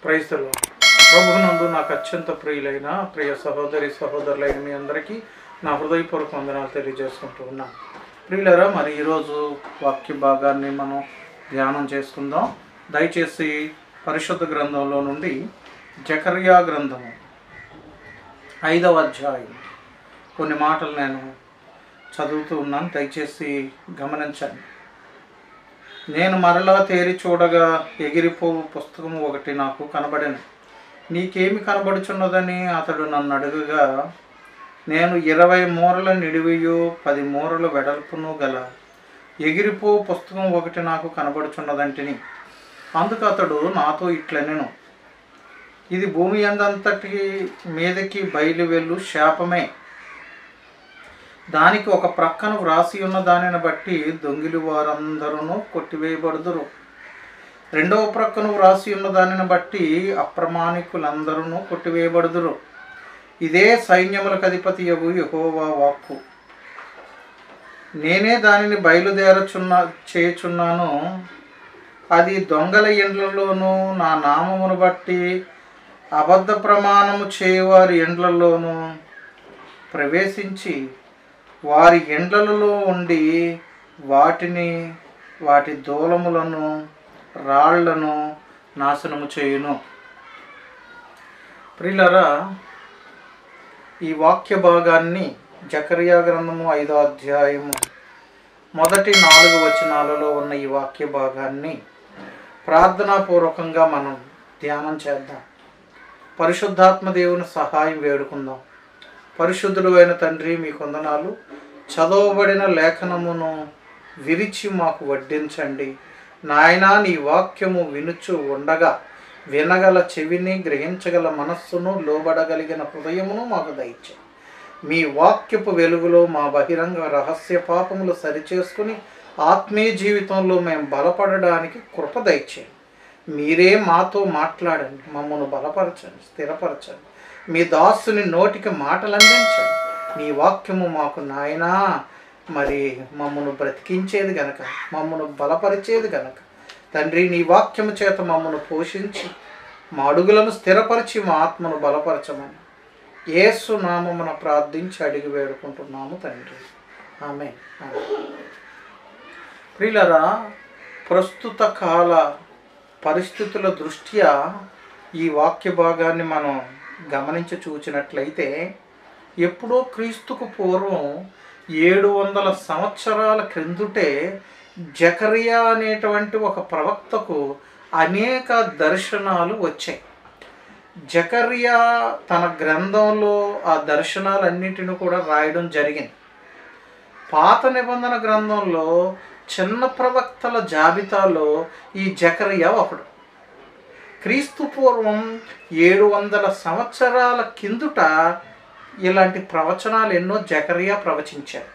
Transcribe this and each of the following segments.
Praise the lord. ప్రభువునందు నాకు అత్యంత ప్రియులైన ప్రియ సహోదరి సహోదరులైన మీ అందరికీ నా హృదయపూర్వక వందనాలు తెలియజేసుకుంటూ ఉన్నాను. ప్రియులరా, మరి ఈరోజు వాక్య భాగాన్ని మనం ధ్యానం చేసుకుందాం. దయచేసి పరిశుద్ధ గ్రంథంలో నుండి జకర్యా గ్రంథము 5వ అధ్యాయం కొన్ని మాటలు నేను చదువుతూ ఉన్నాను. దయచేసి గమనించండి. నేను మరలా తేరి చూడగా ఎగిరిపోవు పుస్తకము ఒకటి నాకు కనబడెను. నీకేమి కనబడుచున్నదని అతడు నన్ను అడుగగా, నేను 20 మూరల నిడివియు 10 మూరల వెడల్పును గల ఎగిరిపోవు పుస్తకం ఒకటి నాకు కనబడుచున్నదంటిని. అందుకు అతడు నాతో ఇట్లనెను, ఇది భూమి అందంతటి మీదకి బయలు వెళ్ళు శాపమే. దానికి ఒక ప్రక్కన వ్రాసి ఉన్న దానిని బట్టి దొంగిలి వారందరూ కొట్టివేయబడుదురు. రెండవ ప్రక్కన వ్రాసి ఉన్న దానిని బట్టి అప్రమాణికులందరూ కొట్టివేయబడుదురు. ఇదే సైన్యములకు అధిపతి యెహోవా వాక్కు. నేనే దానిని చేయుచున్నాను. అది దొంగల ఇండ్లలోనూ నా నామమును బట్టి అబద్ధ ప్రమాణము చేయువారి ఇండ్లలోనూ ప్రవేశించి వారి ఎండ్లలో ఉండి వాటి దూలములను రాళ్లను నాశనము చేయును. ప్రియులారా, ఈ వాక్య భాగాన్ని జకర్యా గ్రంథము 5వ అధ్యాయము మొదటి 4 వచనాలలో ఉన్న ఈ వాక్య భాగాన్ని ప్రార్థనాపూర్వకంగా మనం ధ్యానం చేద్దాం. పరిశుద్ధాత్మ దేవుని సహాయం వేడుకుందాం. పరిశుద్ధుడు అయిన తండ్రి, మీ వందనాలు. చదవబడిన లేఖనమును విరిచి మాకు వడ్డించండి. నాయనా, నీ వాక్యము వినుచు ఉండగా వినగల చెవిని, గ్రహించగల మనస్సును, లోబడగలిగిన హృదయమును మాకు దయచేయండి. మీ వాక్యపు వెలుగులో మా బహిరంగ రహస్య పాపములు సరిచేసుకుని ఆత్మీయ జీవితంలో మేము బలపడడానికి కృప దయచేయండి. మీరే మాతో మాట్లాడండి, మమ్మల్ని బలపరచండి, స్థిరపరచండి. మీ దాసుని నోటికి మాటలు అందించండి. నీ వాక్యము మాకు నాయనా మరి మమ్మను బ్రతికించేది గనక, మమ్మను బలపరిచేది గనక తండ్రి, నీ వాక్యము చేత మమ్మను పోషించి మా అడుగులను స్థిరపరిచి మా ఆత్మను బలపరచమని యేసు నామమున ప్రార్థించి అడిగి వేడుకుంటున్నాము తండ్రి. ఆమేన్. ప్రియులారా, ప్రస్తుత కాల పరిస్థితుల దృష్ట్యా ఈ వాక్య భాగాన్ని మనం గమనించి చూచినట్లయితే, ఎప్పుడో క్రీస్తుకు పూర్వం 700 సంవత్సరాల క్రిందటే జకర్యా అనేటువంటి ఒక ప్రవక్తకు అనేక దర్శనాలు వచ్చాయి. జకర్యా తన గ్రంథంలో ఆ దర్శనాలన్నిటిని కూడా రాయడం జరిగింది. పాత నిబంధన గ్రంథంలో చిన్న ప్రవక్తల జాబితాలో ఈ జకర్యా ఒకడు. క్రీస్తు పూర్వం 700 సంవత్సరాల కిందుట ఇలాంటి ప్రవచనాలు ఎన్నో జకర్యా ప్రవచించారు.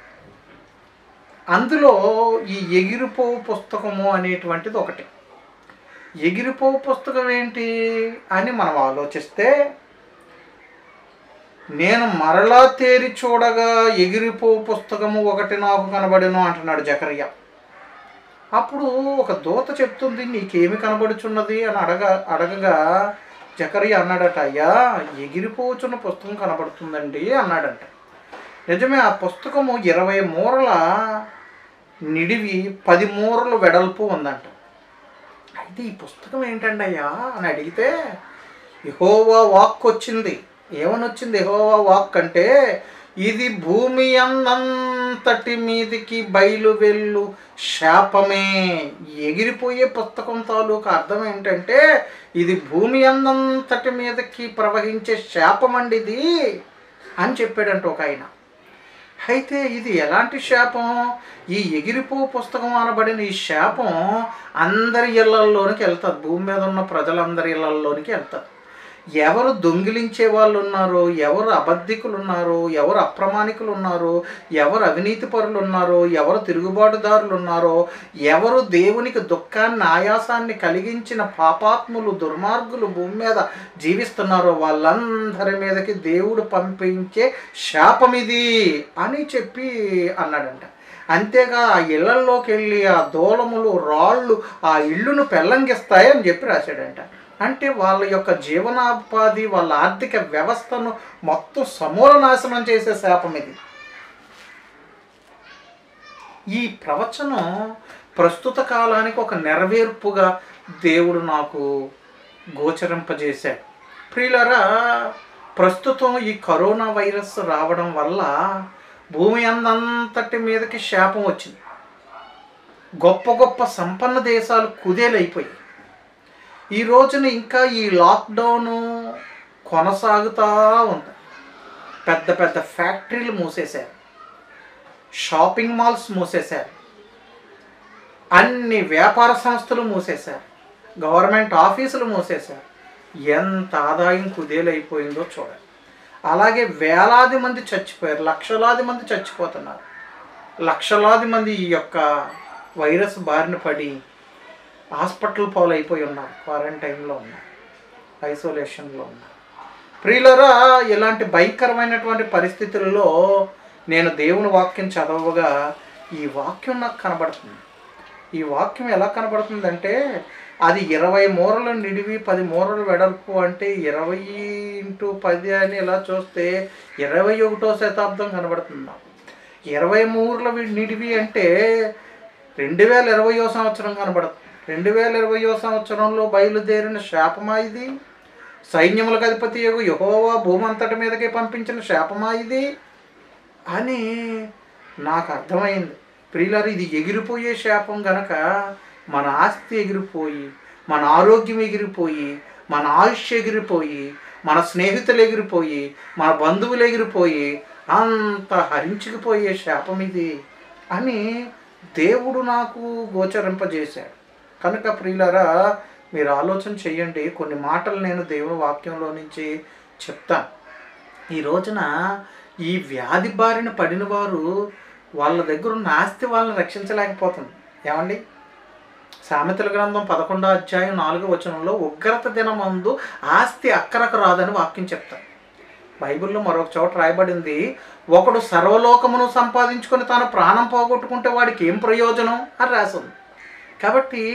అందులో ఈ ఎగిరిపోవు పుస్తకము అనేటువంటిది ఒకటి. ఎగిరిపోవు పుస్తకం ఏంటి అని మనం ఆలోచిస్తే, నేను మరలా తేరి చూడగా ఎగిరిపోవు పుస్తకము ఒకటి నాకు కనబడెను అంటున్నాడు జకర్యా. అప్పుడు ఒక దూత చెప్తుంది, నీకేమి కనబడుచున్నది అని అడగగా జకర్యా అన్నాడట, అయ్యా, ఎగిరిపోచున్న పుస్తకం కనబడుతుందండి అన్నాడంట. నిజమే, ఆ పుస్తకము 20 మూరల నిడివి 10 మూరలు వెడల్పు ఉందంట. అయితే ఈ పుస్తకం ఏంటండి అయ్యా అని అడిగితే, యెహోవా వాక్ వచ్చింది. ఏమని వచ్చింది యెహోవా వాక్ అంటే, ఇది భూమి అందంతటి మీదికి బయలు వెళ్ళు శాపమే. ఎగిరిపోయే పుస్తకం తాలూకు అర్థం ఏంటంటే, ఇది భూమి అందంతటి మీదకి ప్రవహించే శాపం అండి ఇది అని చెప్పాడంట ఒక ఆయన. అయితే ఇది ఎలాంటి శాపం? ఈ ఎగిరిపో పుస్తకం అనబడిన ఈ శాపం అందరి ఇళ్లలోనికి వెళ్తుంది. భూమి మీద ఉన్న ప్రజలందరి ఇళ్లలోనికి వెళ్తుంది. ఎవరు దొంగిలించే వాళ్ళు ఉన్నారో, ఎవరు అబద్ధికులు ఉన్నారో, ఎవరు అప్రమాణికులు ఉన్నారో, ఎవరు అవినీతి పరులు ఉన్నారో, ఎవరు తిరుగుబాటుదారులు ఉన్నారో, ఎవరు దేవునికి దుఃఖాన్ని ఆయాసాన్ని కలిగించిన పాపాత్ములు దుర్మార్గులు భూమి మీద జీవిస్తున్నారో వాళ్ళందరి మీదకి దేవుడు పంపించే శాపం ఇది అని చెప్పి అన్నాడంట. అంతేగా ఆ ఇళ్లల్లోకి వెళ్ళి ఆ దూలములు రాళ్ళు ఆ ఇల్లును పెల్లంగిస్తాయి అని చెప్పి రాశాడంట. అంటే వాళ్ళ యొక్క జీవనోపాధి, వాళ్ళ ఆర్థిక వ్యవస్థను మొత్తం సమూల నాశనం చేసే శాపం ఇది. ఈ ప్రవచనం ప్రస్తుత కాలానికి ఒక నెరవేర్పుగా దేవుడు నాకు గోచరింపజేశాడు. ప్రియులారా, ప్రస్తుతం ఈ కరోనా వైరస్ రావడం వల్ల భూమి అంతటి మీదకి శాపం వచ్చింది. గొప్ప గొప్ప సంపన్న దేశాలు కుదేలైపోయాయి. ఈ రోజున ఇంకా ఈ లాక్డౌను కొనసాగుతూ ఉంది. పెద్ద పెద్ద ఫ్యాక్టరీలు మూసేశారు, షాపింగ్ మాల్స్ మూసేశారు, అన్ని వ్యాపార సంస్థలు మూసేశారు, గవర్నమెంట్ ఆఫీసులు మూసేశారు. ఎంత ఆదాయం కుదేలైపోయిందో చూడండి. అలాగే వేలాది మంది చచ్చిపోయారు, లక్షలాది మంది చచ్చిపోతున్నారు. లక్షలాది మంది ఈ యొక్క వైరస్ బారిన పడి హాస్పిటల్ పాలైపోయి ఉన్నారు, క్వారంటైన్లో ఉన్నారు, ఐసోలేషన్లో ఉన్నారు. ప్రియులరా, ఇలాంటి భయంకరమైనటువంటి పరిస్థితుల్లో నేను దేవుని వాక్యం చదవగా ఈ వాక్యం నాకు కనబడుతుంది. ఈ వాక్యం ఎలా కనబడుతుందంటే, అది 20 మూరలు నిడివి 10 మూరలు వెడల్పు అంటే 20x10 అని ఇలా చూస్తే 21వ శతాబ్దం కనబడుతుంది నాకు. 20 మూరల నిడివి అంటే 2020వ సంవత్సరం కనబడుతుంది. 2020వ సంవత్సరంలో బయలుదేరిన శాపమా ఇది? సైన్యములకు అధిపతి యెహోవా భూమి అంతటి మీదకే పంపించిన శాపమా ఇది అని నాకు అర్థమైంది. ప్రియులారా, ఇది ఎగిరిపోయే శాపం గనక మన ఆస్తి ఎగిరిపోయి, మన ఆరోగ్యం ఎగిరిపోయి, మన ఆయుష్ ఎగిరిపోయి, మన స్నేహితులు ఎగిరిపోయి, మన బంధువులు ఎగిరిపోయి అంత హరించుకుపోయే శాపం ఇది అని దేవుడు నాకు గోచరింపజేశాడు. కనుక ప్రియులారా, మీరు ఆలోచన చేయండి. కొన్ని మాటలు నేను దేవుని వాక్యంలో నుంచి చెప్తాను. ఈ రోజున ఈ వ్యాధి బారిన పడిన వారు వాళ్ళ దగ్గర ఉన్న ఆస్తి వాళ్ళని రక్షించలేకపోతుంది. ఏమండి? సామెతల గ్రంథం 11వ అధ్యాయం 4వ వచనంలో ఉగ్రత దినమందు ఆస్తి అక్కరకు రాదని వాక్యం చెప్తారు. బైబిల్లో మరొక చోట రాయబడింది, ఒకడు సర్వలోకమును సంపాదించుకొని తాను ప్రాణం పోగొట్టుకుంటే వాడికి ఏం ప్రయోజనం అని రాసింది. కాబట్టి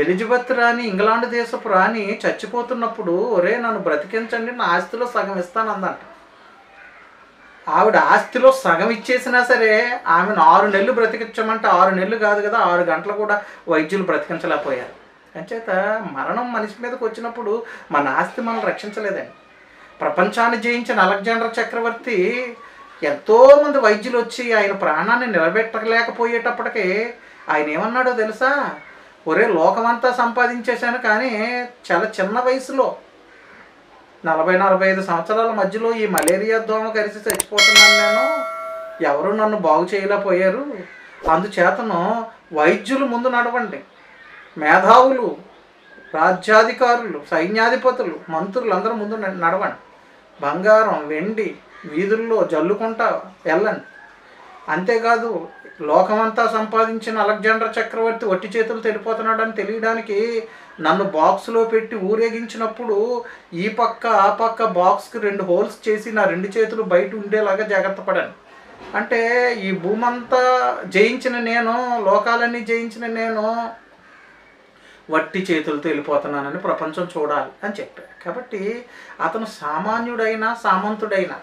ఎలిజబెత్ రాణి, ఇంగ్లాండ్ దేశపు రాణి చచ్చిపోతున్నప్పుడు, ఒరే నన్ను బ్రతికించండి, నా ఆస్తిలో సగం ఇస్తానందంట. ఆవిడ ఆస్తిలో సగం ఇచ్చేసినా సరే ఆమెను 6 నెలలు బ్రతికించమంటే 6 నెలలు కాదు కదా, 6 గంటలు కూడా వైద్యులు బ్రతికించలేకపోయారు. అంచేత మరణం మనిషి మీదకి వచ్చినప్పుడు మన ఆస్తి మనల్ని రక్షించలేదండి. ప్రపంచాన్ని జయించిన అలెగ్జాండర్ చక్రవర్తి ఎంతోమంది వైద్యులు వచ్చి ఆయన ప్రాణాన్ని నిలబెట్టలేకపోయేటప్పటికీ ఆయన ఏమన్నాడో తెలుసా? ఒరే, లోకమంతా సంపాదించేశాను కానీ చాలా చిన్న వయసులో 40-45 సంవత్సరాల మధ్యలో ఈ మలేరియా దోమ కరిసి చచ్చిపోతున్నాను నేను, ఎవరు నన్ను బాగు చేయలేకపోయారు. అందుచేతను వైద్యులు ముందు నడవండి, మేధావులు, రాజ్యాధికారులు, సైన్యాధిపతులు, మంత్రులు అందరూ ముందు నడవండి. బంగారం వెండి వీధుల్లో జల్లుకుంటా వెళ్ళండి. అంతేకాదు, లోకమంతా సంపాదించిన అలెగ్జాండర్ చక్రవర్తి ఒట్టి చేతులు తెలిపోతున్నాడని తెలియడానికి నన్ను బాక్స్లో పెట్టి ఊరేగించినప్పుడు ఈ పక్క ఆ పక్క బాక్స్కి 2 హోల్స్ చేసి నా 2 చేతులు బయట ఉండేలాగా జాగ్రత్త పడాను. అంటే ఈ భూమంతా జయించిన నేను, లోకాలన్నీ జయించిన నేను వట్టి చేతులతో వెళ్ళిపోతున్నానని ప్రపంచం చూడాలి అని చెప్పాడు. కాబట్టి అతను సామాన్యుడైనా, సామంతుడైనా,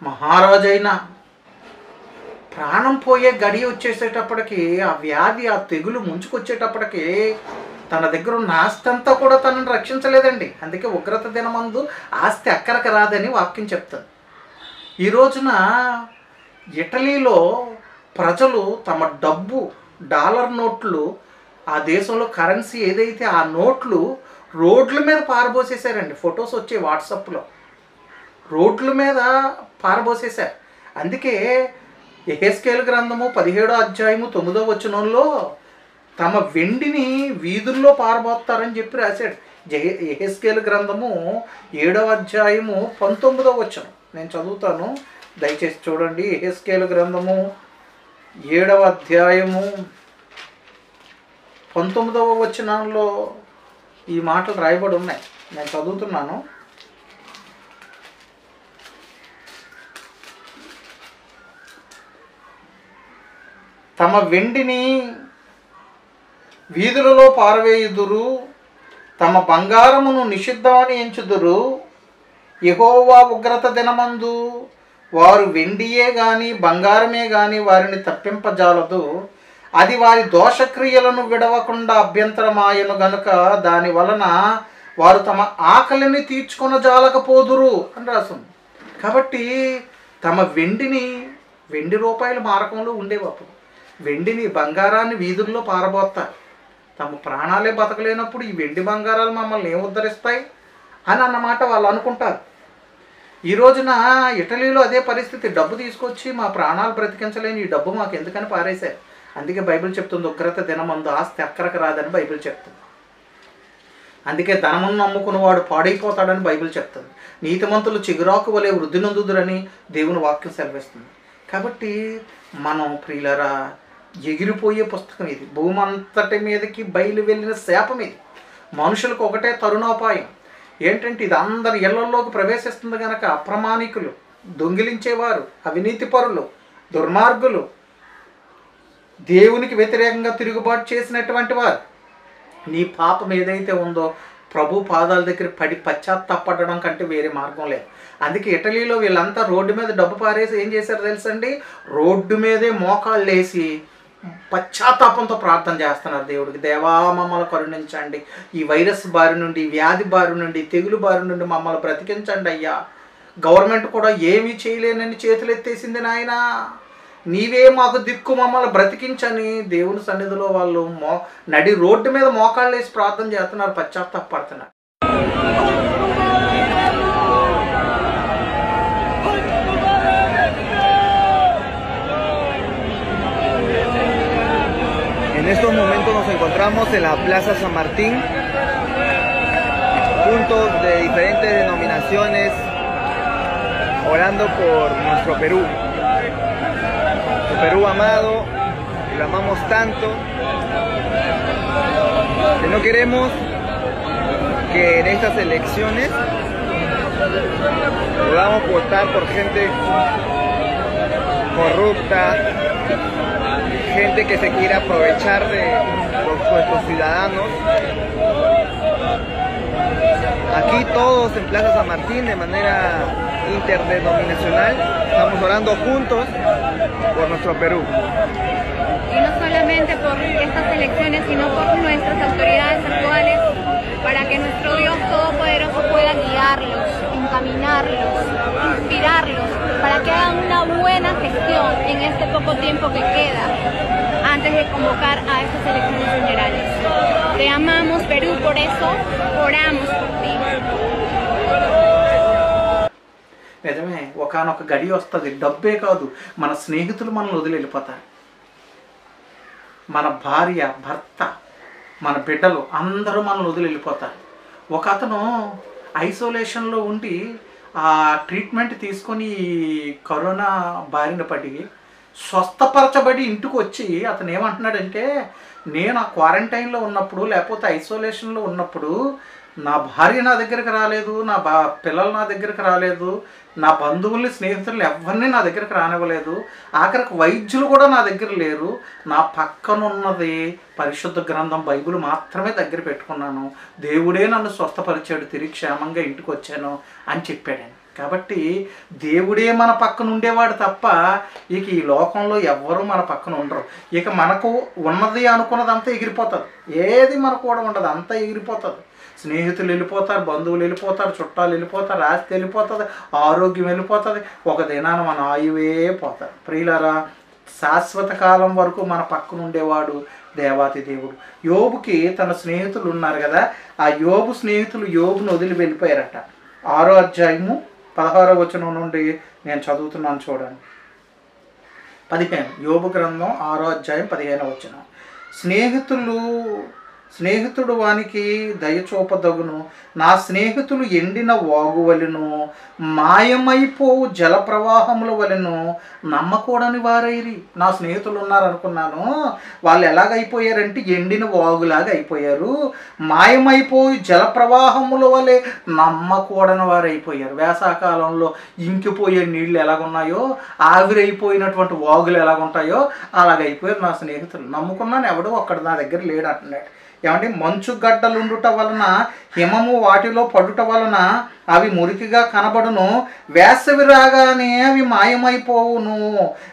మహారాజైనా ప్రాణం పోయే గడి వచ్చేసేటప్పటికి, ఆ వ్యాధి, ఆ తెగులు ముంచుకొచ్చేటప్పటికి తన దగ్గర ఉన్న ఆస్తి అంతా కూడా తనను రక్షించలేదండి. అందుకే ఉగ్రత దినమందు ఆస్తి అక్కరకు రాదని వాక్యం చెప్తుంది. ఈ రోజున ఇటలీలో ప్రజలు తమ డబ్బు, డాలర్ నోట్లు, ఆ దేశంలో కరెన్సీ ఏదైతే ఆ నోట్లు రోడ్ల మీద పారబోసేశారండి. ఫొటోస్ వచ్చాయి వాట్సాప్లో, రోడ్ల మీద పారబోసేశారు. అందుకే యెహెజ్కేలు గ్రంథము 17వ అధ్యాయము 9వ వచనంలో తమ వెండిని వీధుల్లో పారబోతారని చెప్పి రాశాడు. యెహెజ్కేలు గ్రంథము 7వ అధ్యాయము 19వ వచనం నేను చదువుతాను, దయచేసి చూడండి. యెహెజ్కేలు గ్రంథము 7వ అధ్యాయము 19వ వచనంలో ఈ మాటలు రాయబడి ఉన్నాయి. నేను చదువుతున్నాను. తమ వెండిని వీధులలో పారవేయుదురు, తమ బంగారమును నిషిద్ధమని ఎంచుదురు. యెహోవా ఉగ్రత దినమందు వారు వెండియే గాని బంగారమే గాని వారిని తప్పింపజాలదు. అది వారి దోషక్రియలను విడవకుండా అభ్యంతరమాయను గనుక దాని వలన వారు తమ ఆకలిని తీర్చుకొనజాలకపోదురు అని రాస్తుంది. కాబట్టి తమ వెండి రూపాయల మారకంలో ఉండేవి. అప్పుడు వెండిని బంగారాన్ని వీధుల్లో పారబోస్తారు. తమ ప్రాణాలే బతకలేనప్పుడు ఈ వెండి బంగారాలు మమ్మల్ని ఏం ఉద్ధరిస్తాయి అని అన్నమాట వాళ్ళు అనుకుంటారు. ఈ రోజున ఇటలీలో అదే పరిస్థితి. డబ్బు తీసుకొచ్చి మా ప్రాణాలు బ్రతికించలేని ఈ డబ్బు మాకు ఎందుకని పారేశారు. అందుకే బైబిల్ చెప్తుంది, ఉగ్రత దినమందు ఆస్తి అక్కరకు రాదని బైబిల్ చెప్తుంది. అందుకే ధనమును నమ్ముకున్నవాడు పాడైపోతాడని బైబిల్ చెప్తుంది. నీతిమంతులు చిగురాకు వలె వృద్ధి నొందుదురని దేవుని వాక్యం సెలవిస్తుంది. కాబట్టి మనం ప్రియులరా ఎగిరిపోయే పుస్తకం ఇది. భూమి అంతటి మీదకి బయలు వెళ్ళిన శాపం ఇది. మనుషులకు ఒకటే తరుణోపాయం ఏంటంటే ఇది అందరి ఇళ్లలోకి ప్రవేశిస్తుంది కనుక అప్రమాణికులు, దొంగిలించేవారు, అవినీతిపరులు, దుర్మార్గులు, దేవునికి వ్యతిరేకంగా తిరుగుబాటు చేసినటువంటి వారు, నీ పాపం ఏదైతే ఉందో ప్రభు పాదాల దగ్గర పడి పశ్చాత్తాపడడం కంటే వేరే మార్గం లేదు. అందుకే ఇటలీలో వీళ్ళంతా రోడ్డు మీద డబ్బు పారేసి ఏం చేశారు తెలుసండి, రోడ్డు మీదే మోకాళ్ళు వేసి పశ్చాత్తాపంతో ప్రార్థన చేస్తున్నారు దేవుడికి. దేవా మమ్మల్ని కరుణించండి, ఈ వైరస్ బారి నుండి, వ్యాధి బారి నుండి, తెగులు బారి నుండి మమ్మల్ని బ్రతికించండి అయ్యా. గవర్నమెంట్ కూడా ఏమీ చేయలేనని చేతులు ఎత్తేసింది నాయన, నీవే మాకు దిక్కు, మమ్మల్ని బ్రతికించని దేవుని సన్నిధిలో వాళ్ళు నడి రోడ్డు మీద మోకాళ్ళు వేసి ప్రార్థన చేస్తున్నారు, పశ్చాత్తాపడుతున్నారు. En estos momentos nos encontramos en la Plaza San Martín, juntos de diferentes denominaciones, orando por nuestro Perú. Nuestro Perú amado, que lo amamos tanto, que no queremos que en estas elecciones podamos votar por gente corrupta, gente que se quiera aprovechar de nuestros ciudadanos. Aquí todos en Plaza San Martín de manera interdenominacional estamos orando juntos por nuestro Perú. Y no solamente por estas elecciones, sino por nuestras autoridades actuales, para que nuestro Dios Todopoderoso pueda guiarlos, encaminarlos, inspirarlos, para que hagan una buena gestión en este poco tiempo que queda antes de convocar a estas elecciones generales. Te amamos, Perú, por eso oramos por ti. నిజమే, ఒకనొక గడి వస్తుంది, డబ్బే కాదు మన స్నేహితులు మనల్ని వదిలి వెళ్ళిపోతారు. మన భార్య, భర్త, మన బిడ్డలు అందరూ మనల్ని వదిలి వెళ్ళిపోతారు. ఒక అతను ఐసోలేషన్లో ఉండి ఆ ట్రీట్మెంట్ తీసుకొని కరోనా బారిన పడి స్వస్థపరచబడి ఇంటికి వచ్చి అతను ఏమంటున్నాడంటే, నేను ఆ క్వారంటైన్లో ఉన్నప్పుడు లేకపోతే ఐసోలేషన్లో ఉన్నప్పుడు నా భార్య నా దగ్గరికి రాలేదు, నా పిల్లలు నా దగ్గరికి రాలేదు, నా బంధువుల్ని, స్నేహితులు ఎవరిని నా దగ్గరికి రానివ్వలేదు, ఆఖరికి వైద్యులు కూడా నా దగ్గర లేరు, నా పక్కనున్నది పరిశుద్ధ గ్రంథం బైబిల్ మాత్రమే దగ్గర పెట్టుకున్నాను, దేవుడే నన్ను స్వస్థపరిచాడు, తిరిగి క్షేమంగా ఇంటికి వచ్చాను అని చెప్పాడు. కాబట్టి దేవుడే మన పక్కన ఉండేవాడు తప్ప ఇక ఈ లోకంలో ఎవ్వరూ మన పక్కన ఉండరు. ఇక మనకు ఉన్నది అనుకున్నదంతా ఎగిరిపోతుంది, ఏది మనకు కూడా ఉండదు, అంతా ఎగిరిపోతుంది. స్నేహితులు వెళ్ళిపోతారు, బంధువులు వెళ్ళిపోతారు, చుట్టాలు వెళ్ళిపోతారు, ఆస్తి వెళ్ళిపోతుంది, ఆరోగ్యం వెళ్ళిపోతుంది, ఒక దినాన మన ఆయువే పోతారు. ప్రియులారా, శాశ్వత కాలం వరకు మన పక్కన ఉండేవాడు దేవాతి దేవుడు. యోబుకి తన స్నేహితులు ఉన్నారు కదా, ఆ యోబు స్నేహితులు యోబును వదిలి వెళ్ళిపోయారట. 6వ అధ్యాయము 16వ వచనం నుండి నేను చదువుతున్నాను చూడండి. 15 యోబు గ్రంథం 6వ అధ్యాయం 15వ వచనం. స్నేహితుడు వానికి దయచూపదగును, నా స్నేహితులు ఎండిన వాగు వలెను, మాయమైపోవు జల ప్రవాహముల వలెను నమ్మకూడని వారైరి. నా స్నేహితులు ఉన్నారనుకున్నాను, వాళ్ళు ఎలాగైపోయారంటే ఎండిన వాగులాగా అయిపోయారు, మాయమైపోయి జల ప్రవాహముల వలె నమ్మకూడని వారు అయిపోయారు. వేసవకాలంలో ఇంకిపోయే నీళ్ళు ఎలాగున్నాయో, ఆవిరైపోయినటువంటి వాగులు ఎలాగుంటాయో అలాగైపోయారు నా స్నేహితులు. నమ్ముకున్నాను, ఎవడో ఒక్కడు నా దగ్గర లేడు అంటున్నాడు. ఏమంటే మంచు గడ్డలుండుట వలన హిమము వాటిలో పడుట వలన అవి మురికిగా కనబడును, వేసవి రాగానే అవి మాయమైపోవును,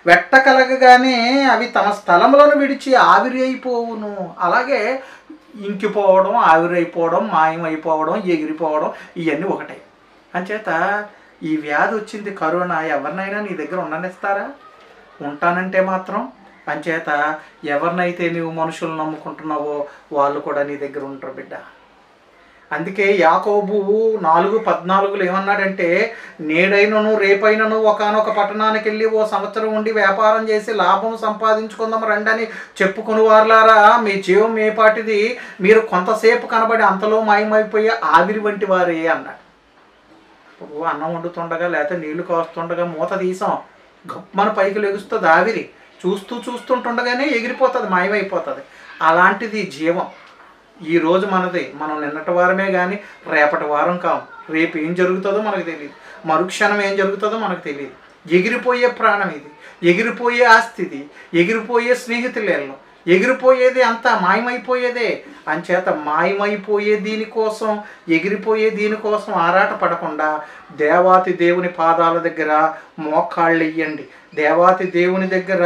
వెట్ట కలగగానే అవి తమ స్థలములను విడిచి ఆవిరి అయిపోవును. అలాగే ఇంకిపోవడం, ఆవిరైపోవడం, మాయమైపోవడం, ఎగిరిపోవడం ఇవన్నీ ఒకటే. అంచేత ఈ వ్యాధి వచ్చింది కరోనా, ఎవరినైనా నీ దగ్గర ఉండనిస్తారా? ఉంటానంటే మాత్రం అంచేత ఎవరినైతే నీవు మనుషులు నమ్ముకుంటున్నావో వాళ్ళు కూడా నీ దగ్గర ఉంటారు బిడ్డ. అందుకే యాకోబు 4:14 ఏమన్నాడంటే, నేడైనను రేపైనను ఒకానొక పట్టణానికి వెళ్ళి ఓ సంవత్సరం ఉండి వ్యాపారం చేసి లాభం సంపాదించుకుందాం రండని చెప్పుకుని వారులారా, మీ జీవం ఏ పాటిది, మీరు కొంతసేపు కనబడి అంతలో మాయమైపోయే ఆవిరి వంటి వారే అన్నాడు. అన్నం వండుతుండగా లేకపోతే నీళ్లు కాస్తుండగా మూత తీసాం, గొప్పమన పైకి లెగుస్తుంది ఆవిరి, చూస్తుండగానే ఎగిరిపోతుంది, మాయమైపోతుంది. అలాంటిది జీవం. ఈరోజు మనది, మనం నిన్నటి వారమే కానీ రేపటి వారం కాము. రేపు ఏం జరుగుతుందో మనకు తెలియదు, మరుక్షణం ఏం జరుగుతుందో మనకు తెలియదు. ఎగిరిపోయే ప్రాణం ఇది, ఎగిరిపోయే ఆస్తి ఇది, ఎగిరిపోయే స్నేహితులేళ్ళు, ఎగిరిపోయేది అంతా మాయమైపోయేదే. అంచేత మాయమైపోయే దీనికోసం, ఎగిరిపోయే దీనికోసం ఆరాట పడకుండా దేవాతి దేవుని పాదాల దగ్గర మోకాళ్ళు వెయ్యండి, దేవాతి దేవుని దగ్గర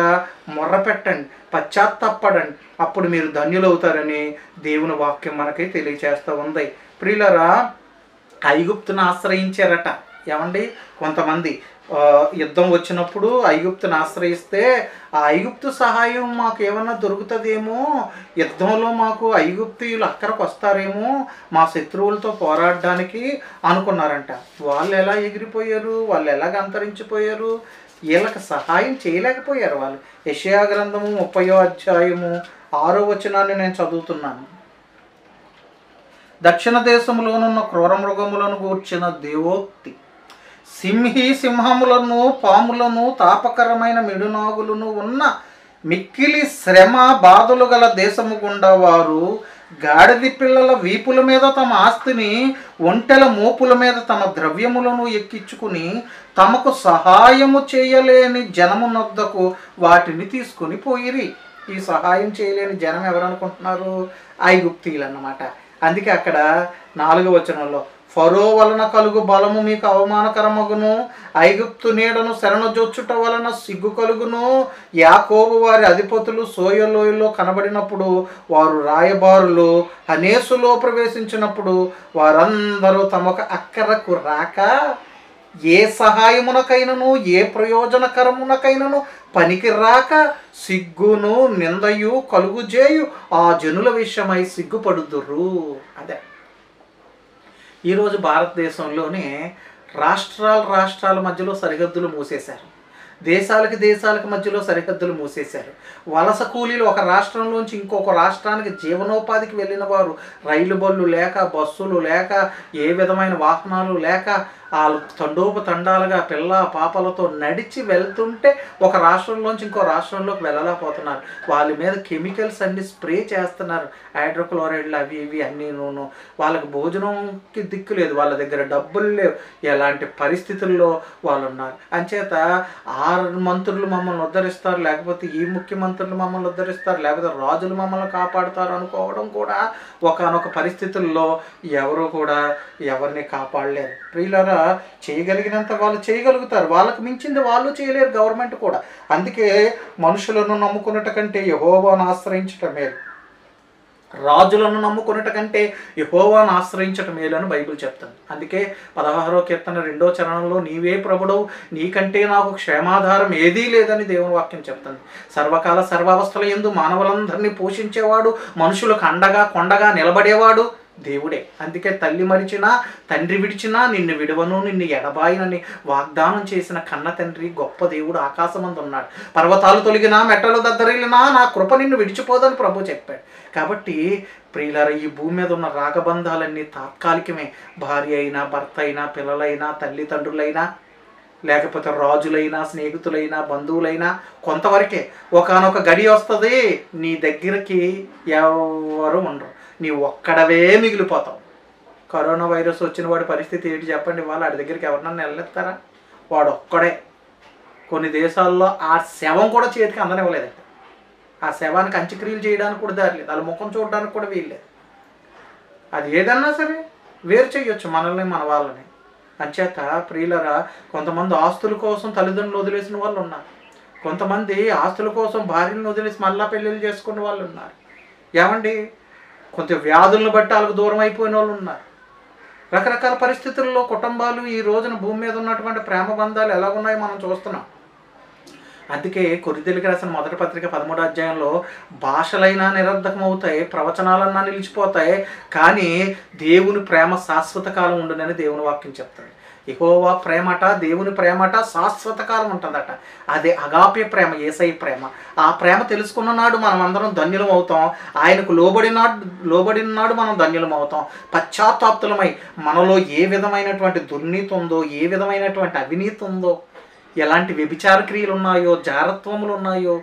మొర్ర పెట్టండి, పశ్చాత్తాపడండి. అప్పుడు మీరు ధన్యులవుతారని దేవుని వాక్యం మనకి తెలియచేస్తూ ఉంది. ప్రియులరా, ఐగుప్తును ఆశ్రయించారట. ఏమండి, కొంతమంది యుద్ధం వచ్చినప్పుడు ఐగుప్తును ఆశ్రయిస్తే ఆ ఐగుప్తు సహాయం మాకు ఏమన్నా దొరుకుతుందేమో, యుద్ధంలో మాకు ఐగుప్తీయులు అక్కడికి వస్తారేమో మా శత్రువులతో పోరాడడానికి అనుకున్నారంట. వాళ్ళు ఎలా ఎగిరిపోయారు, వాళ్ళు ఎలాగ అంతరించిపోయారు, వీళ్ళకి సహాయం చేయలేకపోయారు వాళ్ళు. యెషయా గ్రంథము 30వ అధ్యాయము 6వ వచనాన్ని నేను చదువుతున్నాను. దక్షిణ దేశంలోనున్న క్రూర మృగములను గూర్చిన దేవోక్తి, సింహములను, పాములను, తాపకరమైన మిడునాగులను ఉన్న మిక్కిలి శ్రమ బాధలు గల దేశము గుండా వారు గాడిద పిల్లల వీపుల మీద తమ ఆస్తిని, ఒంటెల మోపుల మీద తమ ద్రవ్యములను ఎక్కించుకుని తమకు సహాయము చేయలేని జనమునొద్దకు వాటిని తీసుకొని పోయిరి. ఈ సహాయం చేయలేని జనం ఎవరనుకుంటున్నారు? ఐగుప్తీయులు అన్నమాట. అందుకే అక్కడ 4వ వచనంలో, ఫరో వలన కలుగు బలము మీకు అవమానకరమగును, ఐగుప్తు నీడను శరణజొచ్చుట వలన సిగ్గు కలుగును. యాకోబు వారి అధిపతులు సోయలోయలో కనబడినప్పుడు, వారు రాయబారులు హనేసులో ప్రవేశించినప్పుడు వారందరూ తమకు అక్కరకు రాక ఏ సహాయమునకైనను ఏ ప్రయోజనకరమునకైనను పనికి రాక సిగ్గును నిందయు కలుగుజేయు ఆ జనుల విషయమై సిగ్గుపడుదురు. అదే ఈరోజు భారతదేశంలోనే రాష్ట్రాల మధ్యలో సరిహద్దులు మూసేశారు, దేశాలకు మధ్యలో సరిహద్దులు మూసేశారు. వలస కూలీలు ఒక రాష్ట్రంలోంచి ఇంకొక రాష్ట్రానికి జీవనోపాధికి వెళ్ళిన వారు రైలు బళ్ళు లేక, బస్సులు లేక, ఏ విధమైన వాహనాలు లేక వాళ్ళు తండోపతండాలుగా పిల్ల పాపలతో నడిచి వెళ్తుంటే ఒక రాష్ట్రంలోంచి ఇంకో రాష్ట్రంలోకి వెళ్ళలేకపోతున్నారు. వాళ్ళ మీద కెమికల్స్ అన్ని స్ప్రే చేస్తున్నారు, హైడ్రోక్లోరైడ్లు అవి ఇవి అన్నీను. వాళ్ళకి భోజనంకి దిక్కు లేదు, వాళ్ళ దగ్గర డబ్బులు లేవు, ఎలాంటి పరిస్థితుల్లో వాళ్ళు ఉన్నారు. అంచేత ఆ మంత్రులు మమ్మల్ని ఉద్ధరిస్తారు, లేకపోతే ఈ ముఖ్యమంత్రులు మమ్మల్ని ఉద్ధరిస్తారు, లేకపోతే రాజులు మమ్మల్ని కాపాడుతారు అనుకోవడం కూడా ఒకానొక పరిస్థితుల్లో ఎవరు కూడా ఎవరిని కాపాడలేరు. ప్రియులారా, చేయగలిగినంత వాళ్ళు చేయగలుగుతారు, వాళ్ళకు మించింది వాళ్ళు చేయలేరు, గవర్నమెంట్ కూడా. అందుకే మనుషులను నమ్ముకున్నట కంటే యెహోవాను ఆశ్రయించటం మేలు, రాజులను నమ్ముకున్నట కంటే యెహోవాను ఆశ్రయించటం మేలు అని బైబిల్ చెప్తుంది. అందుకే 16వ కీర్తన 2వ చరణంలో, నీవే ప్రభుడవు, నీకంటే నాకు క్షేమాధారం ఏదీ లేదని దేవుని వాక్యం చెప్తుంది. సర్వకాల సర్వావస్థల యందు మానవులందరినీ పోషించేవాడు, మనుషులకు అండగా కొండగా నిలబడేవాడు దేవుడే. అందుకే తల్లి మరిచినా తండ్రి విడిచినా నిన్ను విడవను, నిన్ను ఎడబాయినని వాగ్దానం చేసిన కన్న తండ్రి గొప్ప దేవుడు ఆకాశమందు ఉన్నాడు. పర్వతాలు తొలగినా, మెట్టలు దద్దరిల్లినా నా కృప నిన్ను విడిచిపోదని ప్రభు చెప్పాడు. కాబట్టి ప్రియులారా, ఈ భూమి మీద ఉన్న రాగబంధాలన్నీ తాత్కాలికమే. భార్య అయినా, భర్త అయినా, పిల్లలైనా, తల్లిదండ్రులైనా, లేకపోతే రాజులైనా, స్నేహితులైనా, బంధువులైనా కొంతవరకే. ఒకానొక గడి వస్తుంది, నీ దగ్గరికి ఎవరు ఉండరు, నీ ఒక్కడవే మిగిలిపోతావు. కరోనా వైరస్ వచ్చిన వాడి పరిస్థితి ఏంటి చెప్పండి? వాళ్ళు వాడి దగ్గరికి ఎవరినన్నా వెళ్ళెత్తారా? వాడు ఒక్కడే. కొన్ని దేశాల్లో ఆ శవం కూడా చేతికి అందనివ్వలేదండి, ఆ శవానికి అంత్యక్రియలు చేయడానికి కూడా దారి లేదు, వాళ్ళ ముఖం చూడడానికి కూడా వీల్లేదు. అది ఏదన్నా సరే వేరు చేయొచ్చు మనల్ని మన వాళ్ళని. అంచేత ప్రియులరా, కొంతమంది ఆస్తుల కోసం తల్లిదండ్రులు వదిలేసిన వాళ్ళు ఉన్నారు. కొంతమంది ఆస్తుల కోసం భార్యలను వదిలేసి మళ్ళా పెళ్ళిళ్ళు చేసుకునే వాళ్ళు ఉన్నారు. ఏమండి, కొంత వ్యాధులను బట్టి వాళ్ళకు దూరం అయిపోయిన వాళ్ళు ఉన్నారు. రకరకాల పరిస్థితుల్లో కుటుంబాలు ఈ రోజున భూమి మీద ఉన్నటువంటి ప్రేమ బంధాలు ఎలా ఉన్నాయో మనం చూస్తున్నాం. అందుకే కొరింథీయులకు రాసిన మొదటి పత్రిక 13వ అధ్యాయంలో భాషలైనా నిరర్ధకం అవుతాయి, ప్రవచనాలన్నా నిలిచిపోతాయి, కానీ దేవుని ప్రేమ శాశ్వత కాలం ఉండునని దేవుని వాక్యం చెప్తాడు. యెహోవా ప్రేమట, దేవుని ప్రేమట శాశ్వత కాలం ఉంటుందట. అదే అగాపే ప్రేమ, యేసయ్య ప్రేమ. ఆ ప్రేమ తెలుసుకున్న నాడు మనం అందరం ధన్యులం అవుతాం. ఆయనకు లోబడిన నాడు మనం ధన్యులం అవుతాం. పశ్చాత్తాప్తులమై మనలో ఏ విధమైనటువంటి దుర్నీతి ఉందో, ఏ విధమైనటువంటి అవినీతి ఉందో, ఎలాంటి వ్యభిచార క్రియలు ఉన్నాయో, జారత్వములు ఉన్నాయో,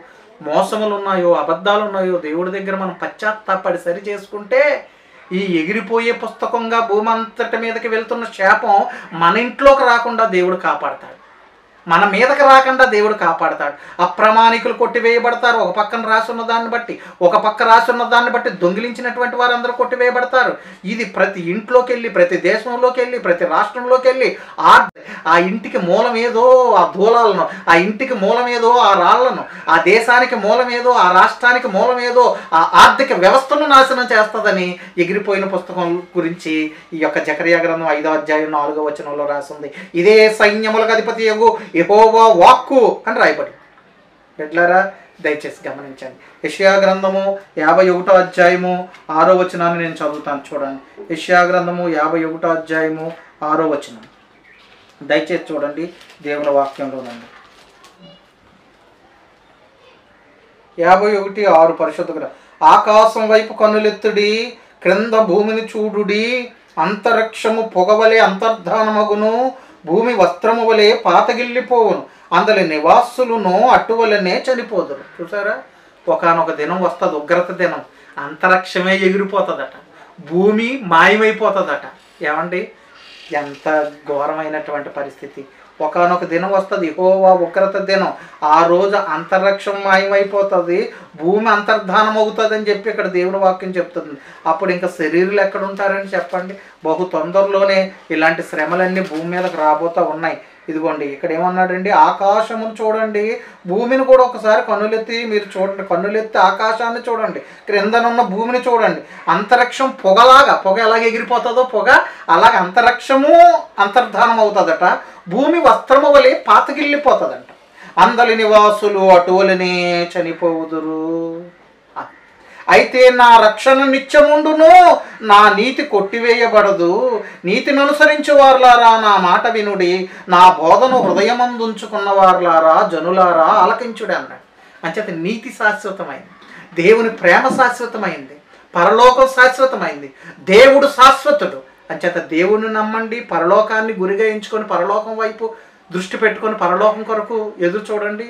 మోసములు ఉన్నాయో, అబద్ధాలు ఉన్నాయో దేవుడి దగ్గర మనం పశ్చాత్తాపడి సరి చేసుకుంటే ఈ ఎగిరిపోయే పుస్తకంగా భూమి అంతటి మీదకి వెళ్తున్న శాపం మన ఇంట్లోకి రాకుండా దేవుడు కాపాడతాడు. మన మీదకి రాకుండా దేవుడు కాపాడతాడు. అప్రమాణికులు కొట్టివేయబడతారు. ఒక పక్కన రాసున్న దాన్ని బట్టి, ఒక పక్క రాసున్న దాన్ని బట్టి దొంగిలించినటువంటి వారందరూ కొట్టివేయబడతారు. ఇది ప్రతి ఇంట్లోకి వెళ్ళి, ప్రతి దేశంలోకి వెళ్ళి, ప్రతి రాష్ట్రంలోకి వెళ్ళి ఆ ఇంటికి మూలమేదో ఆ దూలాలను, ఆ ఇంటికి మూలమేదో ఆ రాళ్లను, ఆ దేశానికి మూలమేదో, ఆ రాష్ట్రానికి మూలమేదో ఆ ఆర్థిక వ్యవస్థను నాశనం చేస్తుందని ఎగిరిపోయిన పుస్తకం గురించి ఈ యొక్క జకర్యా గ్రంథం 5వ అధ్యాయం 4వ వచనంలో రాసింది. ఇదే సైన్యములకు అధిపతి యెహోవా యెహోవా వాక్కు అని రాయబడి. ఎట్లారా దయచేసి గమనించండి. యెషయా గ్రంథము 51వ అధ్యాయము 6వ వచనాన్ని నేను చదువుతాను, చూడండి. యెషయా గ్రంథము 51వ అధ్యాయము 6వ వచనం దయచేసి చూడండి, దేవుని వాక్యంలో ఉంది. 51:6 పరిశుద్ధ గ్రంథం. ఆకాశం వైపు కన్నులెత్తుడి, క్రింద భూమిని చూడుడి, అంతరిక్షము పొగవలే అంతర్ధానమగును, భూమి వస్త్రము వలె పాతగిల్లిపోవును, అందులో నివాసులను అట్టువలనే చనిపోదురు. చూసారా, ఒకానొక దినం వస్తుంది, ఉగ్రత దినం. అంతరిక్షమే ఎగిరిపోతుందట, భూమి మాయమైపోతుందట. ఏమండి, ఎంత ఘోరమైనటువంటి పరిస్థితి. ఒకానొక దినం వస్తుంది, యెహోవా ఉగ్రత దినం. ఆ రోజు అంతరిక్షం మాయమైపోతుంది, భూమి అంతర్ధానం అవుతుంది అని చెప్పి ఇక్కడ దేవుని వాక్యం చెప్తుంది. అప్పుడు ఇంకా శరీరులు ఎక్కడ ఉంటారని చెప్పండి. బహు తొందరలోనే ఇలాంటి శ్రమలన్నీ భూమి మీదకి రాబోతూ ఉన్నాయి. ఇదిగోండి ఇక్కడ ఏమన్నాడండి, ఆకాశమును చూడండి, భూమిని కూడా ఒకసారి కన్నులెత్తి మీరు చూడండి, కన్నులెత్తి ఆకాశాన్ని చూడండి, క్రిందనున్న భూమిని చూడండి. అంతరిక్షం పొగలాగా, పొగ ఎలాగ ఎగిరిపోతుందో పొగ అలాగ అంతరిక్షము అంతర్ధానం అవుతుందట, భూమి వస్త్రము వలె పాతగిల్లిపోతుందంట, అందలి నివాసులు అటువలనే చనిపోవుదురు. అయితే నా రక్షణ నిత్యముండును, నా నీతి కొట్టివేయబడదు. నీతిని అనుసరించు వారులారా నా మాట వినుడి, నా బోధను హృదయమందుంచుకున్న వారులారా జనులారా ఆలకించుడి అన్నాడు. అంచేత నీతి శాశ్వతమైంది, దేవుని ప్రేమ శాశ్వతమైంది, పరలోకం శాశ్వతమైంది, దేవుడు శాశ్వతుడు. అంచేత దేవుని నమ్మండి, పరలోకాన్ని గురిగా ఎంచుకొని పరలోకం వైపు దృష్టి పెట్టుకొని పరలోకం కొరకు ఎదురు చూడండి.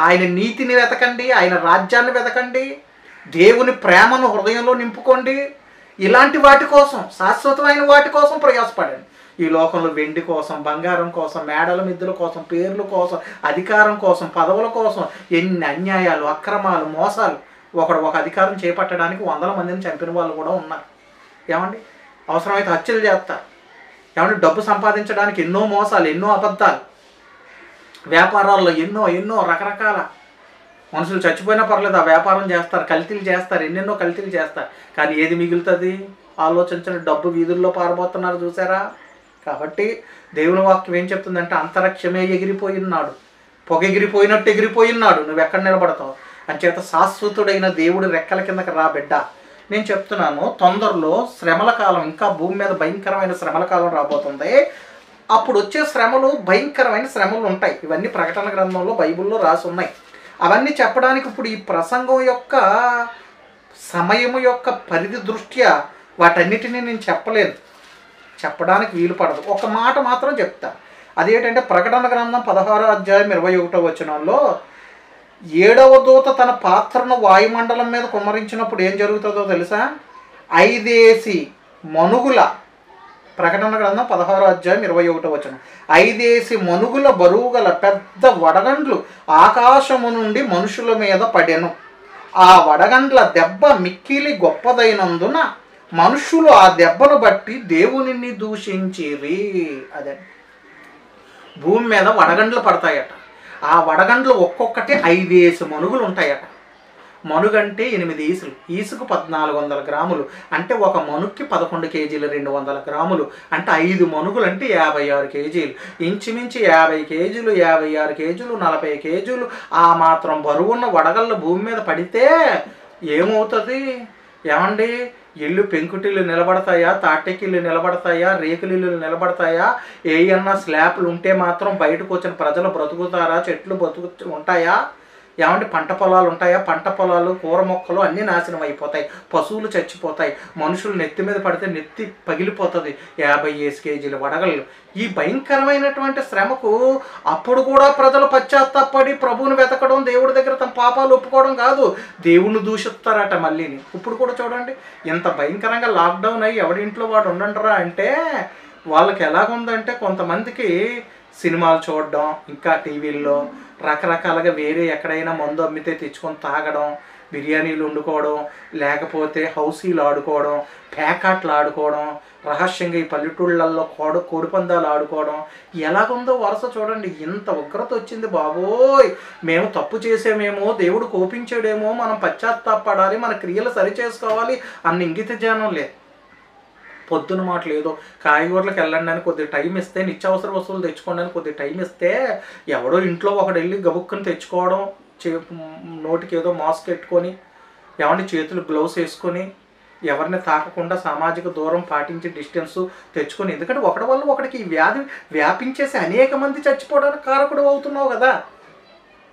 ఆయన నీతిని వెతకండి, ఆయన రాజ్యాన్ని వెతకండి, దేవుని ప్రేమను హృదయంలో నింపుకోండి. ఇలాంటి వాటి కోసం, శాశ్వతమైన వాటి కోసం ప్రయాసపడండి. ఈ లోకంలో వెండి కోసం, బంగారం కోసం, మేడల మిద్దుల కోసం, పేర్ల కోసం, అధికారం కోసం, పదవుల కోసం ఎన్ని అన్యాయాలు, అక్రమాలు, మోసాలు. ఒక అధికారం చేపట్టడానికి 100 మందిని చంపిన వాళ్ళు కూడా ఉన్నారు. ఏమండి, అవసరమైతే హత్యలు చేస్తారు. ఏమంటే డబ్బు సంపాదించడానికి ఎన్నో మోసాలు, ఎన్నో అబద్ధాలు, వ్యాపారాల్లో ఎన్నో రకరకాల మనుషులు చచ్చిపోయినా పర్లేదు, ఆ వ్యాపారం చేస్తారు, కల్తీలు చేస్తారు, ఎన్నెన్నో కల్తీలు చేస్తారు. కానీ ఏది మిగులుతుంది? ఆలోచించండి, డబ్బు వీధుల్లో పారబోతున్నారు చూసారా. కాబట్టి దేవుని వాక్యం ఏం చెప్తుందంటే, అంతరిక్షమే ఎగిరిపోయినాడు, పొగ ఎగిరిపోయినట్టు ఎగిరిపోయినాడు, నువ్వు ఎక్కడ నిలబడతావు? అంచేత శాశ్వతుడైన దేవుడి రెక్కల కిందకి రా బిడ్డ. నేను చెప్తున్నాను, తొందరలో శ్రమల కాలం, ఇంకా భూమి మీద భయంకరమైన శ్రమల కాలం రాబోతుంది. అప్పుడు వచ్చే శ్రమలు భయంకరమైన శ్రమలు ఉంటాయి. ఇవన్నీ ప్రకటన గ్రంథంలో బైబిల్లో రాసి ఉన్నాయి. అవన్నీ చెప్పడానికి ఇప్పుడు ఈ ప్రసంగం యొక్క సమయము యొక్క పరిధి దృష్ట్యా వాటన్నిటినీ నేను చెప్పడానికి వీలు పడదు. ఒక మాట మాత్రం చెప్తా, అదేంటంటే ప్రకటన గ్రంథం 16వ అధ్యాయం 21వ వచనంలో 7వ దూత తన పాత్రను వాయుమండలం మీద కుమ్మరించినప్పుడు ఏం జరుగుతుందో తెలుసా? 5 మనుగుల, ప్రకటన గ్రంథం 16వ అధ్యాయం 21వ వచనం, 5 మనుగుల బరువు గల పెద్ద వడగండ్లు ఆకాశము నుండి మనుషుల మీద పడెను. ఆ వడగండ్ల దెబ్బ మిక్కిలి గొప్పదైనందున మనుషులు ఆ దెబ్బను బట్టి దేవునిని దూషించిరి. అదే భూమి మీద వడగండ్లు పడతాయట. ఆ వడగండ్లు ఒక్కొక్కటి 5 మనుగులు ఉంటాయట. మనుగంటే 8 ఈసులు, ఈసుకు 1400 గ్రాములు, అంటే ఒక మనుక్కి 11 కేజీలు 200 గ్రాములు, అంటే 5 మనుగులు అంటే 56 కేజీలు. ఇంచుమించి 50 కేజీలు 56 కేజీలు 40 కేజీలు ఆ మాత్రం బరువున్న వడగళ్ళు భూమి మీద పడితే ఏమవుతుంది? ఏమండి, ఇల్లు పెంకుటిల్లు నిలబడతాయా? తాటెక్కిళ్ళు నిలబడతాయా? రేకులిల్లు నిలబడతాయా? ఏయన్నా స్లాబ్లు ఉంటే మాత్రం బయటకు వచ్చిన ప్రజలు బ్రతుకుతారా? చెట్లు ఉంటాయా? ఏమంటే పంట పొలాలు ఉంటాయా? పంట పొలాలు, కూర మొక్కలు అన్నీ నాశనం అయిపోతాయి, పశువులు చచ్చిపోతాయి, మనుషులు నెత్తి మీద పడితే నెత్తి పగిలిపోతుంది. 50 కేజీల వడగళ్ళు. ఈ భయంకరమైనటువంటి శ్రమకు అప్పుడు కూడా ప్రజలు పశ్చాత్తాపడి ప్రభువుని వెతకడం, దేవుడి దగ్గర తమ పాపాలు ఒప్పుకోవడం కాదు, దేవుణ్ణి దూషిస్తారట మళ్ళీని. ఇప్పుడు కూడా చూడండి, ఇంత భయంకరంగా లాక్డౌన్ అయ్యి ఎవడింట్లో వాడు ఉండండిరా అంటే వాళ్ళకి ఎలాగుందంటే, కొంతమందికి సినిమాలు చూడడం, ఇంకా టీవీల్లో రకరకాలుగా వేరే ఎక్కడైనా మందు అమ్మితే తెచ్చుకొని తాగడం, బిర్యానీలు వండుకోవడం, లేకపోతే హౌసీలు ఆడుకోవడం, పేకాట్లు ఆడుకోవడం, రహస్యంగా ఈ పల్లెటూళ్ళల్లో కోడిపందాలు ఆడుకోవడం, ఎలాగుందో వరుస చూడండి. ఇంత ఉగ్రత వచ్చింది బాబోయ్. మేము తప్పు చేసామేమో, దేవుడు కోపించాడేమో, మనం పశ్చాత్తాపడాలి, మన క్రియలు సరిచేసుకోవాలి అన్న ఇంగిత జ్ఞానం లేదు. పొద్దున మాటలు ఏదో కాయగూరలకు వెళ్ళండి అని కొద్దిగా టైం ఇస్తే, నిత్యావసర వస్తువులు తెచ్చుకోండి అని కొద్దిగా టైం ఇస్తే, ఎవడో ఇంట్లో ఒకడు వెళ్ళి గబుక్కుని తెచ్చుకోవడం, నోటికి ఏదో మాస్క్ పెట్టుకొని, ఏమంటే చేతులు గ్లౌస్ వేసుకొని, ఎవరిని తాకకుండా సామాజిక దూరం పాటించి డిస్టెన్స్ తెచ్చుకొని, ఎందుకంటే ఒకటి వల్ల ఒకటికి ఈ వ్యాధి వ్యాపించేసి అనేక మంది చచ్చిపోవడానికి కారకుడు అవుతున్నావు కదా.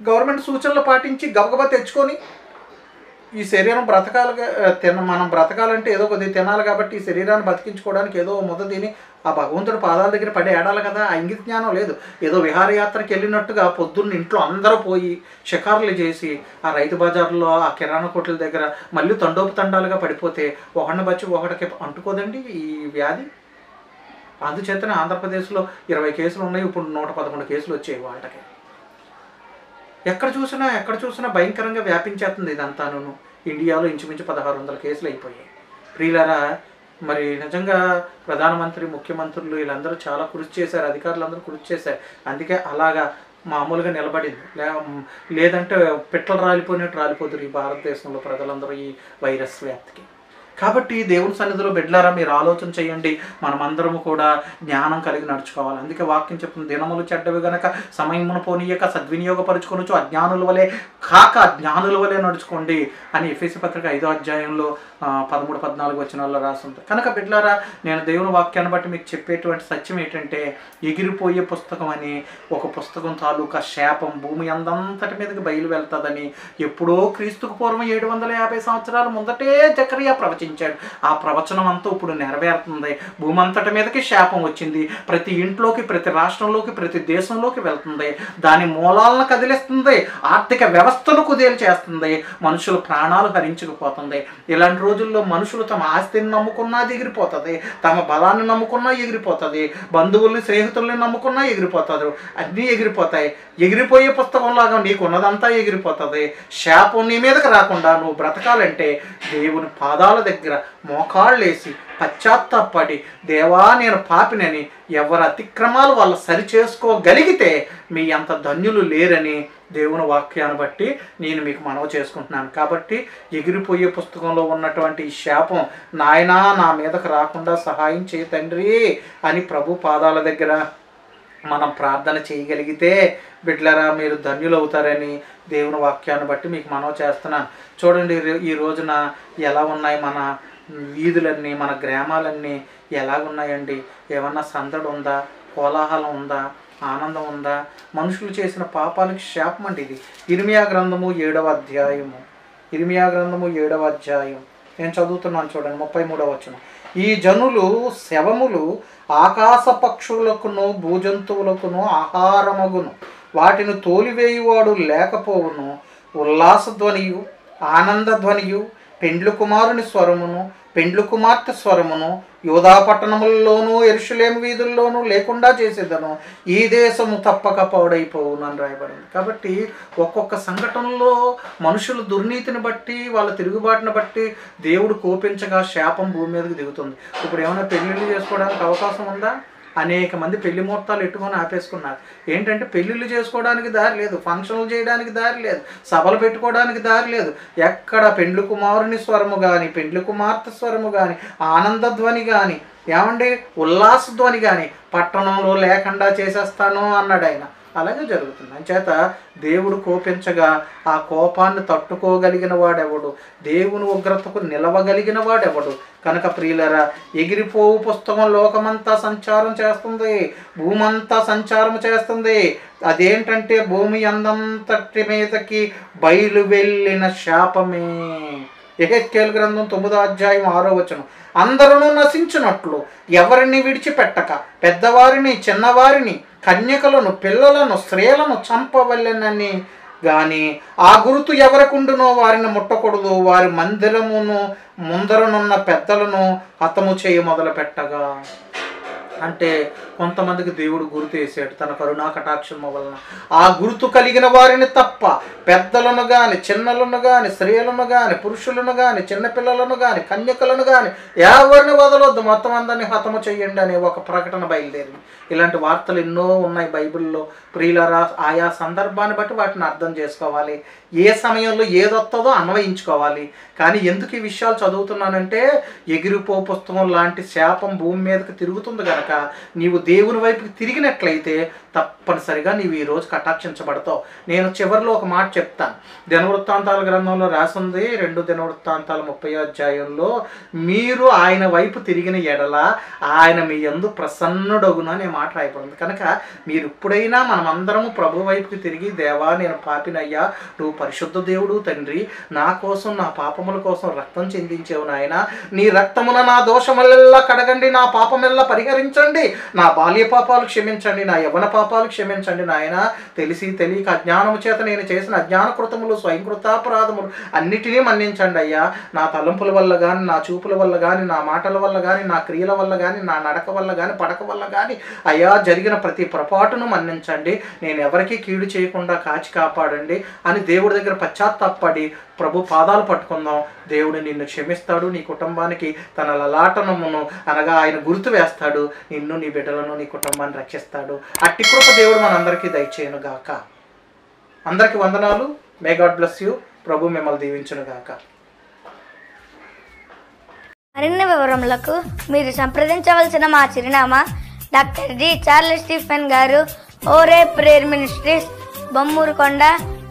గవర్నమెంట్ సూచనలు పాటించి గబగబా తెచ్చుకొని, ఈ శరీరం మనం బ్రతకాలంటే ఏదో కొద్దిగా తినాలి కాబట్టి ఈ శరీరాన్ని బతికించుకోవడానికి ఏదో ముద్ద తిని ఆ భగవంతుడి పాదాల దగ్గర పడి ఏడాలి కదా. ఆ ఇంగిత జ్ఞానం లేదు. ఏదో విహారయాత్రకి వెళ్ళినట్టుగా పొద్దున్న ఇంట్లో అందరూ పోయి షికారులు చేసి ఆ రైతు బజార్లో ఆ కిరాణా కొట్ల దగ్గర మళ్ళీ తండోపుతండాలుగా పడిపోతే ఒకడిని బచ్చి ఒకటికి అంటుకోదండి ఈ వ్యాధి. అందుచేతనే ఆంధ్రప్రదేశ్లో 20 కేసులు ఉన్నాయి, ఇప్పుడు 111 కేసులు వచ్చాయి వాళ్ళకి. ఎక్కడ చూసినా భయంకరంగా వ్యాపించేస్తుంది ఇదంతాను. ఇండియాలో ఇంచుమించు 1600 కేసులు అయిపోయాయి. ప్రియులారా, మరి నిజంగా ప్రధానమంత్రి, ముఖ్యమంత్రులు వీళ్ళందరూ చాలా కృషి చేశారు, అధికారులందరూ కృషి చేశారు. అందుకే అలాగా మామూలుగా నిలబడింది. లేదంటే పిట్టలు రాలిపోయినట్టు రాలిపోతారు ఈ భారతదేశంలో ప్రజలందరూ ఈ వైరస్ వ్యాప్తికి. కాబట్టి దేవుని సన్నిధిలో బిడ్డలారా, మీరు ఆలోచన చేయండి. మనమందరము కూడా జ్ఞానం కలిగి నడుచుకోవాలి. అందుకే వాక్యం చెప్తుంది, దినములు చెడ్డవి గనక సమయమును పోనీయక సద్వినియోగపరుచుకొనొచ్చు, అజ్ఞానుల వలె కాక జ్ఞానుల వలె నడుచుకోండి అని ఎఫెసీ పత్రిక 5వ అధ్యాయంలో 13-14 వచనాల్లో రాస్తుంది. కనుక బిడ్డలారా, నేను దేవుని వాక్యాన్ని బట్టి మీకు చెప్పేటువంటి సత్యం ఏంటంటే, ఎగిరిపోయే పుస్తకం అని ఒక పుస్తకం తాలూకా శాపం భూమి అందంతటి మీదకి బయలు వెళ్తుందని ఎప్పుడో క్రీస్తుకు పూర్వం 750 సంవత్సరాల ముందటే జకరియా ప్రవచించాడు. ఆ ప్రవచనం అంతా ఇప్పుడు నెరవేరుతుంది. భూమి అంతటి మీదకి శాపం వచ్చింది, ప్రతి ఇంట్లోకి, ప్రతి రాష్ట్రంలోకి, ప్రతి దేశంలోకి వెళ్తుంది, దాని మూలాలను కదిలిస్తుంది, ఆర్థిక వ్యవస్థను కుదేలు చేస్తుంది, మనుషుల ప్రాణాలు హరించుకుపోతుంది. ఇలాంటి రోజుల్లో మనుషులు తమ ఆస్తిని నమ్ముకున్నా ఎగిరిపోతుంది, తమ బలాన్ని నమ్ముకున్నా ఎగిరిపోతుంది, బంధువుల్ని స్నేహితుల్ని నమ్ముకున్నా ఎగిరిపోతారు, అన్నీ ఎగిరిపోతాయి. ఎగిరిపోయే పుస్తకంలాగా నీకున్నదంతా ఎగిరిపోతుంది. శాపం నీ మీదకి రాకుండా నువ్వు బ్రతకాలంటే దేవుని పాదాల దగ్గర మోకాళ్ళేసి పశ్చాత్తాపడి, దేవా నేను పాపినని ఎవరి అతిక్రమాలు వాళ్ళు సరిచేసుకోగలిగితే మీ అంత ధన్యులు లేరని దేవుని వాక్యాన్ని బట్టి నేను మీకు మనవి చేసుకుంటున్నాను. కాబట్టి ఎగిరిపోయే పుస్తకంలో ఉన్నటువంటి ఈ శాపం నాయనా నా మీదకు రాకుండా సహాయం చేయి తండ్రి అని ప్రభు పాదాల దగ్గర మనం ప్రార్థన చేయగలిగితే బిడ్డలారా, మీరు ధన్యులు అవుతారని దేవుని వాక్యాన్ని బట్టి మీకు మనవి చేస్తున్నాను. చూడండి, ఈ రోజున ఎలా ఉన్నాయి మన వీధులన్నీ, మన గ్రామాలన్నీ ఎలాగున్నాయండి? ఏమన్నా సందడి ఉందా? కోలాహలం ఉందా? ఆనందం ఉందా? మనుషులు చేసిన పాపానికి శాపం అండి ఇది. ఇర్మియా గ్రంథము 7వ అధ్యాయము, ఇర్మియా గ్రంథము 7వ అధ్యాయం నేను చదువుతున్నాను చూడండి, 33వ వచనం. ఈ జనులు శవములు ఆకాశ పక్షులకును భూజంతువులకును ఆహారమగును, వాటిని తోలివేయువాడు లేకపోవును, ఉల్లాస ధ్వనియు ఆనంద ధ్వనియు పెండ్లు కుమారుని స్వరమును పెండ్లు కుమార్తె స్వరమును యోధా పట్టణములలోనూ యెరూషలేము వీధుల్లోనూ లేకుండా చేసేదను, ఈ దేశము తప్పక పాడైపోవును అని రాయబడింది. కాబట్టి ఒక్కొక్క సంఘటనలో మనుషుల దుర్నీతిని బట్టి వాళ్ళ తిరుగుబాటును బట్టి దేవుడు కోపించగా శాపం భూమి మీదకి దిగుతుంది. ఇప్పుడు ఏమైనా పెళ్ళిళ్ళు చేసుకోవడానికి అవకాశం ఉందా? అనేక మంది పెళ్లి ముహూర్తాలు ఎట్టుకొని ఆపేసుకున్నారు. ఏంటంటే పెళ్ళిళ్ళు చేసుకోవడానికి దారి లేదు, ఫంక్షన్లు చేయడానికి దారి లేదు, సభలు పెట్టుకోవడానికి దారి లేదు. ఎక్కడ పెండ్లు కుమారుని స్వరము కానీ పెండ్లు కుమార్తె స్వరము కానీ ఆనందధ్వని కానీ ఏమండి ఉల్లాస ధ్వని కానీ పట్టణంలో లేకుండా చేసేస్తాను అన్నాడు ఆయన. అలాగే జరుగుతుంది. అంచేత దేవుడు కోపించగా ఆ కోపాన్ని తట్టుకోగలిగిన వాడెవడు? దేవుని ఉగ్రతకు నిలవగలిగిన వాడెవడు? కనుక ప్రియులరా, ఎగిరిపోవు పుస్తకం లోకమంతా సంచారం చేస్తుంది, భూమంతా సంచారం చేస్తుంది. అదేంటంటే భూమి అందంతటి మీదకి బయలు వెళ్ళిన శాపమే. యెహెజ్కేలు గ్రంథం 9వ అధ్యాయం 6వ వచనం. అందరూ నశించినట్లు ఎవరిని విడిచిపెట్టక పెద్దవారిని చిన్నవారిని కన్యకలను పిల్లలను స్త్రీలను చంపవలెనని గాని ఆ గుర్తు ఎవరికుండునో వారిని ముట్టకూడదు, వారి మందిరమును ముందరనున్న పెద్దలను హతము చేయ మొదలు పెట్టగా. అంటే కొంతమందికి దేవుడు గుర్తు వేసాడు తన కరుణా కటాక్షము వలన. ఆ గుర్తు కలిగిన వారిని తప్ప పెద్దలను కానీ చిన్నలను కానీ స్త్రీలను కానీ పురుషులను కానీ చిన్నపిల్లలను కానీ కన్యకలను కానీ ఎవరిని వదలొద్దు, మొత్తం అందరినీ హతము చెయ్యండి అనే ఒక ప్రకటన బయలుదేరింది. ఇలాంటి వార్తలు ఎన్నో ఉన్నాయి బైబిల్లో. ప్రియులరా, ఆయా సందర్భాన్ని బట్టి వాటిని అర్థం చేసుకోవాలి. ఏ సమయంలో ఏదొస్తుందో అన్వయించుకోవాలి. కానీ ఎందుకు ఈ విషయాలు చదువుతున్నానంటే ఎగిరిపో పుస్తకం లాంటి శాపం భూమి మీదకి తిరుగుతుంది కనుక నీవు దేవుని వైపుకి తిరిగినట్లయితే తప్పనిసరిగా నీవు ఈరోజు కటాక్షించబడతావు. నేను చివరిలో ఒక మాట చెప్తాను. దినవృత్తాంతాల గ్రంథంలో రాసింది 2 దినవృత్తాంతాల 30వ అధ్యాయంలో, మీరు ఆయన వైపు తిరిగిన ఎడల ఆయన మీ యందు ప్రసన్నుడగును అనే మాట రాయబడింది. కనుక మీరు ఎప్పుడైనా మనమందరము ప్రభు వైపుకి తిరిగి, దేవా నేను పాపినయ్యా, నువ్వు పరిశుద్ధ దేవుడు తండ్రి, నా కోసం నా పాపముల కోసం రక్తం చెందించేవు నాయన, నీ రక్తమున నా దోషములెల్లా కడగండి, నా పాపమెల్లా పరిహరించండి, నా బాల్య పాపాలు క్షమించండి, నా యవ్వన పాపాలు క్షమించండి నాయన, తెలిసి తెలియక అజ్ఞానము చేత నేను చేసిన అజ్ఞాన కృతములు స్వయంకృతాపరాధములు అన్నిటినీ మన్నించండి అయ్యా. నా తలంపుల వల్ల కానీ నా చూపుల వల్ల కానీ నా మాటల వల్ల కానీ నా క్రియల వల్ల కానీ నా నడక వల్ల కానీ పడక వల్ల కానీ అయ్యా జరిగిన ప్రతి పొరపాటును మన్నించండి, నేను ఎవరికీ కీడు చేయకుండా కాచి కాపాడండి అని దేవుడి దగ్గర పశ్చాత్తాపడి ప్రభు పాదాలు పట్టుకుందాం. దేవుడు నిన్ను క్షమిస్తాడు, నీ కుటుంబానికి తన లలాటనమును అనగా ఆయన గుర్తు వేస్తాడు, నిన్ను నీ బిడ్డలను నీ కుటుంబాన్ని రక్షిస్తాడు. అట్టి కృప దేవుడు మనందరికీ దయచేయను గాక. అందరికీ వందనాలు. May God bless you. ప్రభు మిమ్మల్ని దీవించును గాక. మరిన్ని వివరములకు మీరు సంప్రదించవలసిన మా చిరునామా డాక్టర్ జి చార్లెస్ స్టీఫెన్ గారు, ఓరే ప్రేయర్ మినిస్ట్రీస్, బొమ్మూరుకొండ,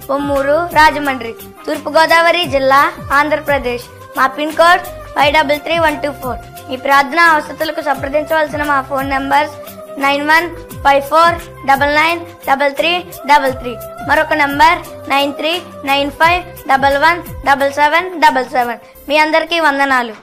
బొమ్మూరు, రాజమండ్రి, తూర్పుగోదావరి జిల్లా, ఆంధ్రప్రదేశ్. మా పిన్ కోడ్ 533124. మీ ప్రార్థనా అవసరాలకు సంప్రదించవలసిన మా ఫోన్ నంబర్స్ 9154993333. మరొక నంబర్ 9395117777. మీ అందరికీ వందనాలు.